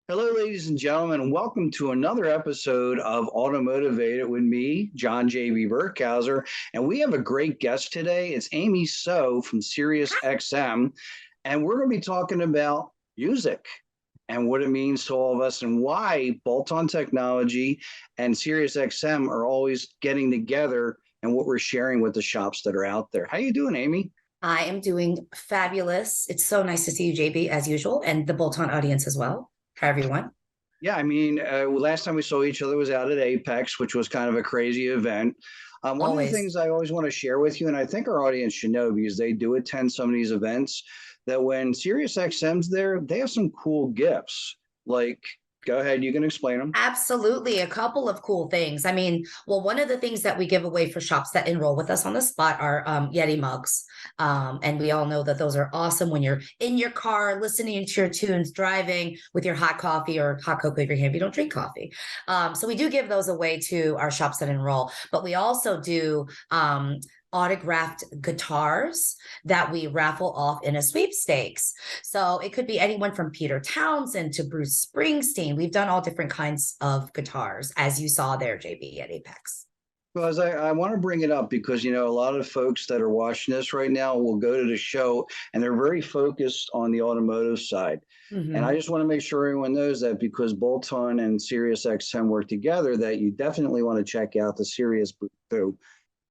Hello, ladies and gentlemen, and welcome to another episode of Automotivated with me, John J.B. Burkhauser. And we have a great guest today. It's Amy Tsou from Sirius XM. And we're going to be talking about music and what it means to all of us and why bolt-on technology and Sirius XM are always getting together and what we're sharing with the shops that are out there. How you doing, Amy? I am doing fabulous. It's so nice to see you, JB, as usual, and the Bolton audience as well. Hi, everyone. Yeah, last time we saw each other was out at Apex, which was kind of a crazy event. One of the Always. things I always want to share with you, and I think our audience should know because they do attend some of these events, that when SiriusXM's there, they have some cool gifts. Like, go ahead, you can explain them. Absolutely. A couple of cool things. One of the things that we give away for shops that enroll with us on the spot are Yeti mugs. And we all know that those are awesome when you're in your car, listening to your tunes, driving with your hot coffee or hot cocoa if you don't drink coffee. So we do give those away to our shops that enroll, but we also do autographed guitars that we raffle off in a sweepstakes. So it could be anyone from Peter Townsend to Bruce Springsteen. We've done all different kinds of guitars, as you saw there, JB, at Apex. Well, as I want to bring it up because, a lot of folks that are watching this right now will go to the show and they're very focused on the automotive side. And I just want to make sure everyone knows that because Bolton and SiriusXM work together, that you definitely want to check out the Sirius booth too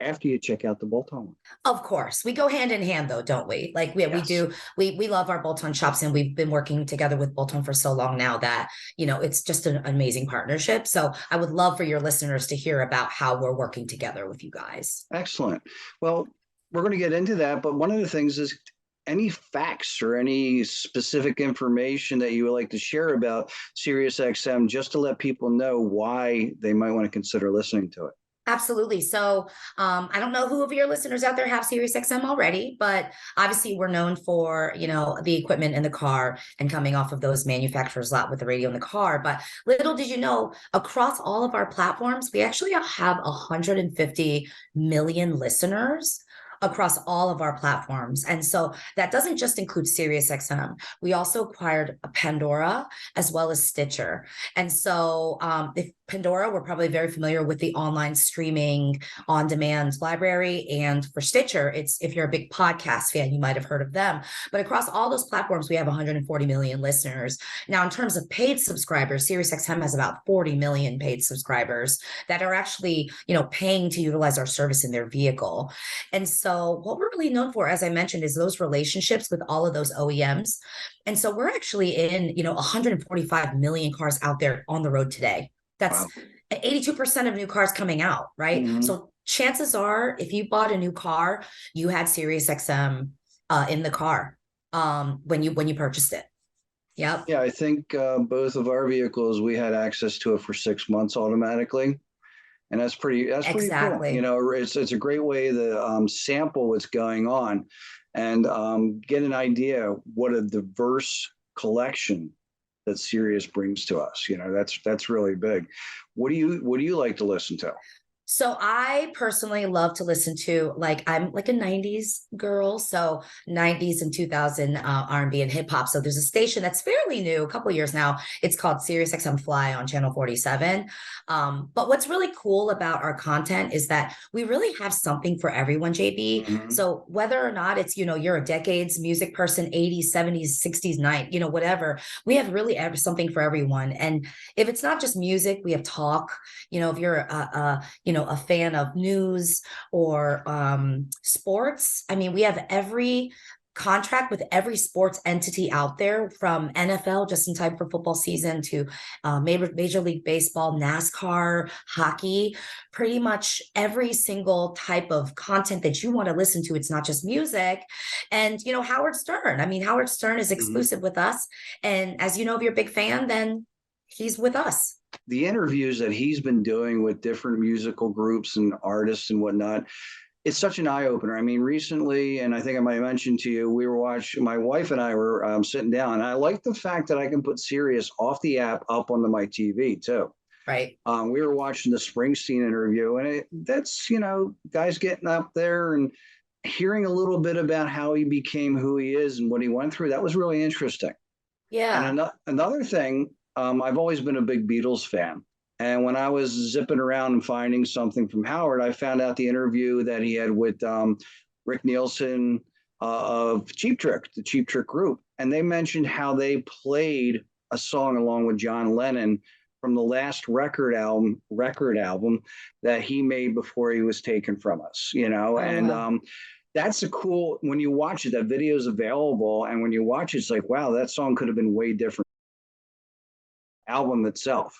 after you check out the Bolton one. Of course, we go hand in hand, though, don't we? Like we Yes. do. We love our Bolton shops, and we've been working together with Bolton for so long now that it's just an amazing partnership. So I would love for your listeners to hear about how we're working together with you guys. Excellent. Well, we're going to get into that, but one of the things is any facts or any specific information that you would like to share about SiriusXM just to let people know why they might want to consider listening to it. Absolutely. So I don't know who of your listeners out there have SiriusXM already, but obviously we're known for, the equipment in the car and coming off of those manufacturers' lot with the radio in the car. But little did you know, across all of our platforms, we actually have 150 million listeners across all of our platforms. And so that doesn't just include SiriusXM. We also acquired a Pandora as well as Stitcher. And so if Pandora, we're probably very familiar with the online streaming on-demand library. And for Stitcher, it's if you're a big podcast fan, you might have heard of them. But across all those platforms, we have 140 million listeners. Now, in terms of paid subscribers, SiriusXM has about 40 million paid subscribers that are actually, paying to utilize our service in their vehicle. And so what we're really known for, as I mentioned, is those relationships with all of those OEMs. And so we're actually in, 145 million cars out there on the road today. That's wow. 82% of new cars coming out, right? Mm-hmm. So chances are, if you bought a new car, you had SiriusXM in the car when you purchased it. Yep. Yeah, I think both of our vehicles, we had access to it for 6 months automatically. And that's pretty exactly. Cool. It's a great way to sample what's going on and get an idea what a diverse collection that Sirius brings to us. That's really big. What do you like to listen to? So I personally love to listen to, I'm like a 90s girl. So 90s and 2000 R&B and hip hop. So there's a station that's fairly new, a couple of years now. It's called Sirius XM Fly on channel 47. But what's really cool about our content is that we really have something for everyone, JB. Mm-hmm. So whether or not it's, you're a decades music person, 80s, 70s, 60s, 90s, whatever, we have really something for everyone. And if it's not just music, we have talk, if you're a fan of news or sports. We have every contract with every sports entity out there, from NFL just in time for football season to Major League Baseball, NASCAR, hockey, pretty much every single type of content that you want to listen to. It's not just music. And, Howard Stern. Howard Stern is exclusive with us. And as you know, if you're a big fan, then he's with us. The interviews that he's been doing with different musical groups and artists and whatnot, it's such an eye-opener. Recently, and I think I might have mentioned to you, we were watching, my wife and I were sitting down, and I like the fact that I can put Sirius off the app up onto my TV too. Right. We were watching the Springsteen interview, and that's, guys getting up there and hearing a little bit about how he became who he is and what he went through. That was really interesting. Yeah. And another thing, I've always been a big Beatles fan. And when I was zipping around and finding something from Howard, I found out the interview that he had with Rick Nielsen of Cheap Trick, the Cheap Trick group. And they mentioned how they played a song along with John Lennon from the last record album that he made before he was taken from us, Oh, and wow. that's a cool, when you watch it, that video is available. And when you watch it, it's like, wow, that song could have been way different album itself.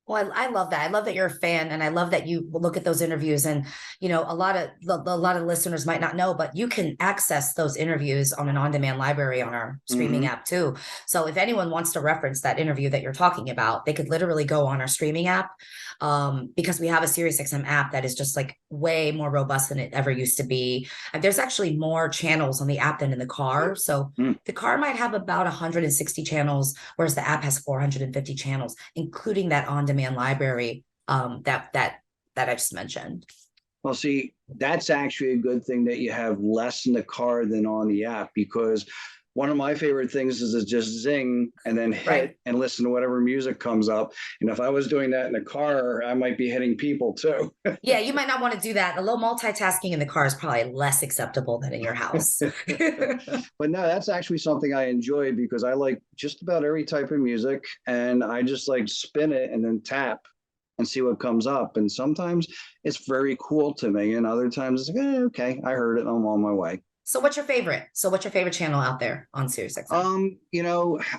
Well, I love that. I love that you're a fan, and I love that you look at those interviews. And a lot of listeners might not know, but you can access those interviews on an on-demand library on our streaming Mm-hmm. app too. So if anyone wants to reference that interview that you're talking about, they could literally go on our streaming app, because we have a SiriusXM app that is just like way more robust than it ever used to be. And there's actually more channels on the app than in the car. So Mm. the car might have about 160 channels, whereas the app has 450 channels, including that on-demand library that I just mentioned. Well, see, that's actually a good thing that you have less in the car than on the app, because one of my favorite things is to just zing and then Right. hit and listen to whatever music comes up. And if I was doing that in the car, I might be hitting people too. Yeah, you might not want to do that. A little multitasking in the car is probably less acceptable than in your house. But no, that's actually something I enjoy because I like just about every type of music, and I just like spin it and then tap and see what comes up. And sometimes it's very cool to me, and other times it's like, okay, I heard it, I'm on my way. So what's your favorite channel out there on SiriusXM?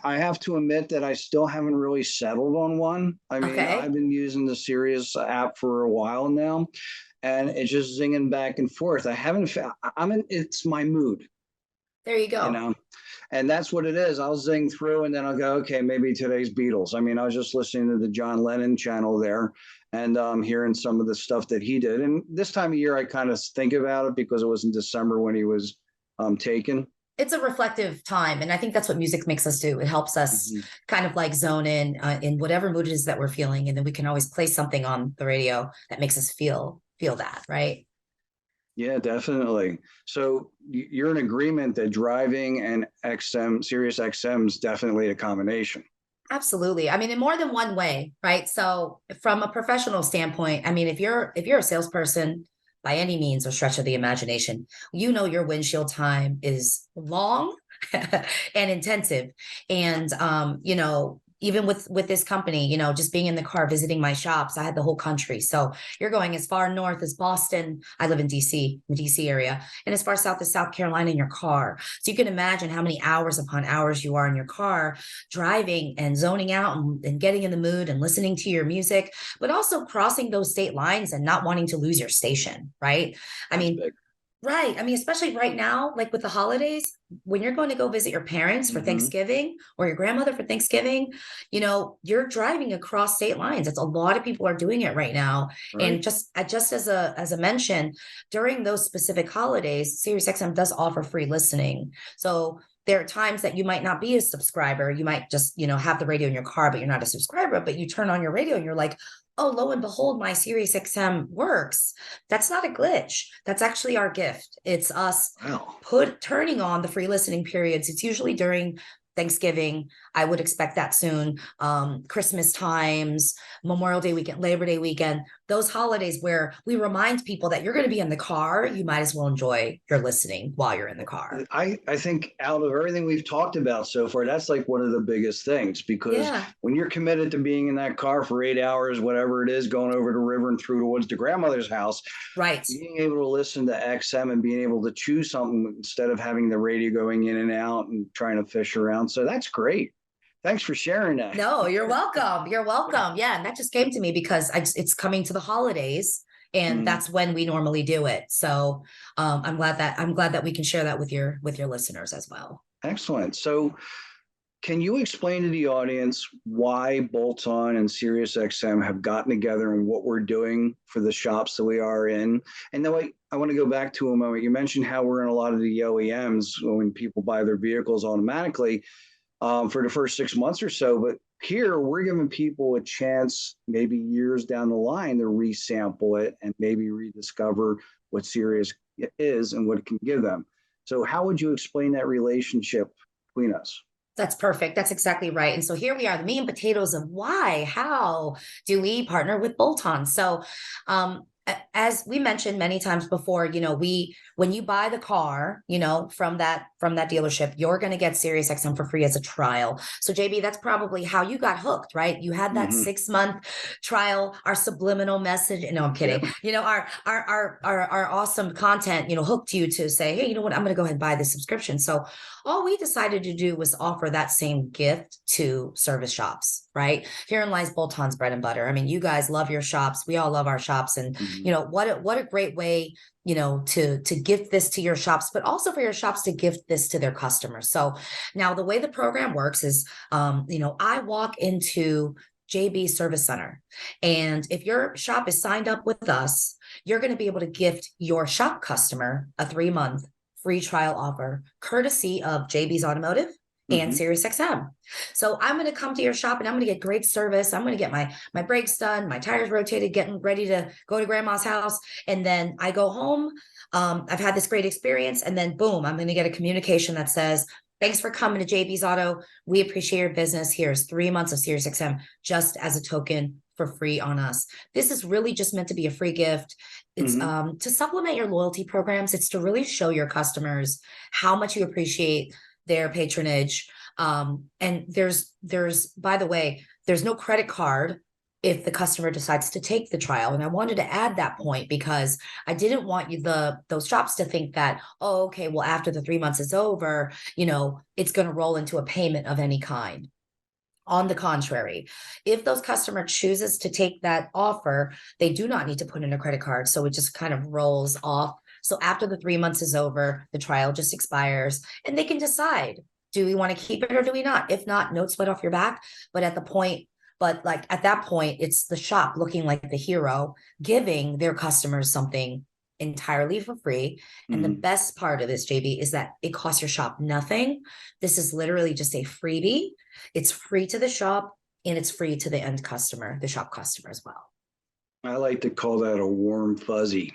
I have to admit that I still haven't really settled on one. I mean, I've Okay, been using the Sirius app for a while now, and it's just zinging back and forth. I haven't. I'm in. It's my mood, there you you go. know, and that's what it is. I'll zing through, and then I'll go, okay, maybe today's Beatles. I mean, I was just listening to the John Lennon channel there, and hearing some of the stuff that he did. And this time of year, I kind of think about it because it was in December when he was taken. It's a reflective time, and I think that's what music makes us do. It helps us Mhm. kind of like zone in whatever mood it is that we're feeling, and then we can always play something on the radio that makes us feel that, right? Yeah, definitely. So you're in agreement that driving and XM, Sirius XM is definitely a combination. Absolutely. I mean, in more than one way, right? So from a professional standpoint, I mean, if you're a salesperson by any means or stretch of the imagination, you know your windshield time is long and intensive. And even with this company, just being in the car visiting my shops, I had the whole country. So you're going as far north as Boston. I live in DC, the DC area, and as far south as South Carolina in your car. So you can imagine how many hours upon hours you are in your car driving and zoning out and getting in the mood and listening to your music, but also crossing those state lines and not wanting to lose your station, right? I That's mean, big. right. I mean, especially right now, like with the holidays, when you're going to go visit your parents for Hmm. Thanksgiving or your grandmother for Thanksgiving, you're driving across state lines. It's a lot of people are doing it right now. Right. And just as a mention, during those specific holidays, SiriusXM does offer free listening. So there are times that you might not be a subscriber. You might just, have the radio in your car, but you're not a subscriber, but you turn on your radio and you're like, oh, lo and behold, my SiriusXM works. That's not a glitch. That's actually our gift. It's us Wow. turning on the free listening periods. It's usually during Thanksgiving. I would expect that soon. Christmas times, Memorial Day weekend, Labor Day weekend, those holidays where we remind people that you're going to be in the car, you might as well enjoy your listening while you're in the car. I think out of everything we've talked about so far, that's like one of the biggest things, because Yeah, when you're committed to being in that car for 8 hours, whatever it is, going over the river and through the woods to grandmother's house, right. being able to listen to XM and being able to choose something instead of having the radio going in and out and trying to fish around. So that's great. Thanks for sharing that. No, you're welcome. You're welcome. Yeah, and that just came to me because it's coming to the holidays, and Mm, that's when we normally do it. So I'm glad that we can share that with your listeners as well. excellent. So can you explain to the audience why Bolt On and SiriusXM have gotten together and what we're doing for the shops that we are in? And then I want to go back to a moment. You mentioned how we're in a lot of the OEMs when people buy their vehicles automatically for the first 6 months or so. But here we're giving people a chance, maybe years down the line, to resample it and maybe rediscover what Sirius is and what it can give them. So how would you explain that relationship between us? That's perfect. That's exactly right. And so here we are, the meat and potatoes of why, how do we partner with bolt-on? So, as we mentioned many times before, when you buy the car, from that dealership, you're going to get Sirius XM for free as a trial. So JB, that's probably how you got hooked, right? You had that Hmm. 6-month trial, our subliminal message. No, I'm Yep. kidding. Our awesome content, hooked you to say, hey, you know what? I'm going to go ahead and buy this subscription. So all we decided to do was offer that same gift to service shops, right? Herein lies Bolton's bread and butter. I mean, you guys love your shops. We all love our shops. And, Hmm. what a great way, to gift this to your shops, but also for your shops to gift this to their customers. So now the way the program works is, I walk into JB Service Center. And if your shop is signed up with us, you're going to be able to gift your shop customer a 3-month free trial offer, courtesy of JB's Automotive and Hmm. SiriusXM. So I'm going to come to your shop and I'm going to get great service. I'm going to get my brakes done, my tires rotated, getting ready to go to grandma's house. And then I go home. I've had this great experience. And then boom, I'm going to get a communication that says, thanks for coming to JB's Auto. We appreciate your business. Here's 3 months of SiriusXM just as a token for free on us. This is really just meant to be a free gift. It's Hmm. to supplement your loyalty programs. It's to really show your customers how much you appreciate their patronage. And there's by the way, there's no credit card if the customer decides to take the trial. And I wanted to add that point because I didn't want those shops to think that, oh, okay, well, after the 3 months is over, it's going to roll into a payment of any kind. On the contrary, if those customer chooses to take that offer, they do not need to put in a credit card. So it just kind of rolls off. So after the 3 months is over, the trial just expires and they can decide, do we want to keep it or do we not? If not, no sweat off your back. But like at that point, it's the shop looking like the hero, giving their customers something entirely for free. And the Hmm. best part of this, JB, is that it costs your shop nothing. This is literally just a freebie. It's free to the shop and it's free to the end customer, the shop customer as well. I like to call that a warm fuzzy.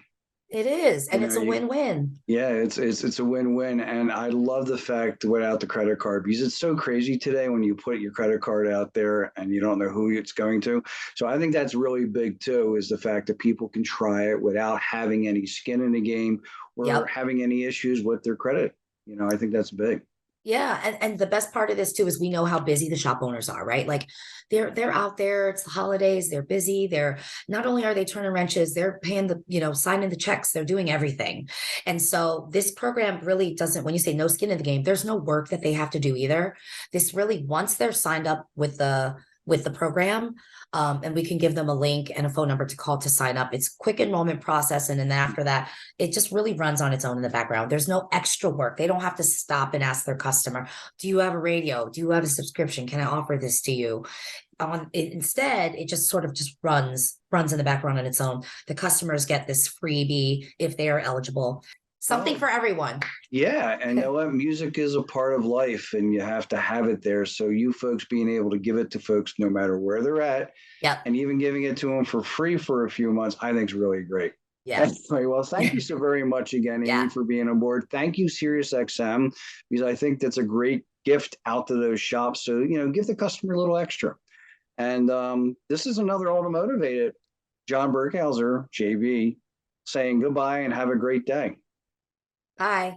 It is, You and know, it's a you, win-win. yeah, it's a win-win, and I love the fact without the credit card because it's so crazy today when you put your credit card out there and you don't know who it's going to. So I think that's really big too, is the fact that people can try it without having any skin in the game or Yep. having any issues with their credit. I think that's big. Yeah, and the best part of this too is we know how busy the shop owners are, right? Like they're out there, it's the holidays, they're busy. They're not only are they turning wrenches, they're paying signing the checks, they're doing everything. And so this program really doesn't, when you say no skin in the game, there's no work that they have to do either. This really, once they're signed up with the program, and we can give them a link and a phone number to call to sign up. It's quick enrollment process. And then after that, it just really runs on its own in the background. There's no extra work. They don't have to stop and ask their customer, do you have a radio? Do you have a subscription? Can I offer this to you? Instead, it just sort of just runs in the background on its own. The customers get this freebie if they are eligible. Something Well, for everyone. yeah, and you know what? Music is a part of life, and you have to have it there. So you folks being able to give it to folks no matter where they're at, Yep. and even giving it to them for free for a few months, I think is really great. Yeah. Anyway, well, thank you so very much again, Amy, Yeah. for being on board. Thank you, SiriusXM, because I think that's a great gift out to those shops. So, give the customer a little extra. And this is another Automotivated. John Burkhauser, JB, saying goodbye and have a great day. Bye.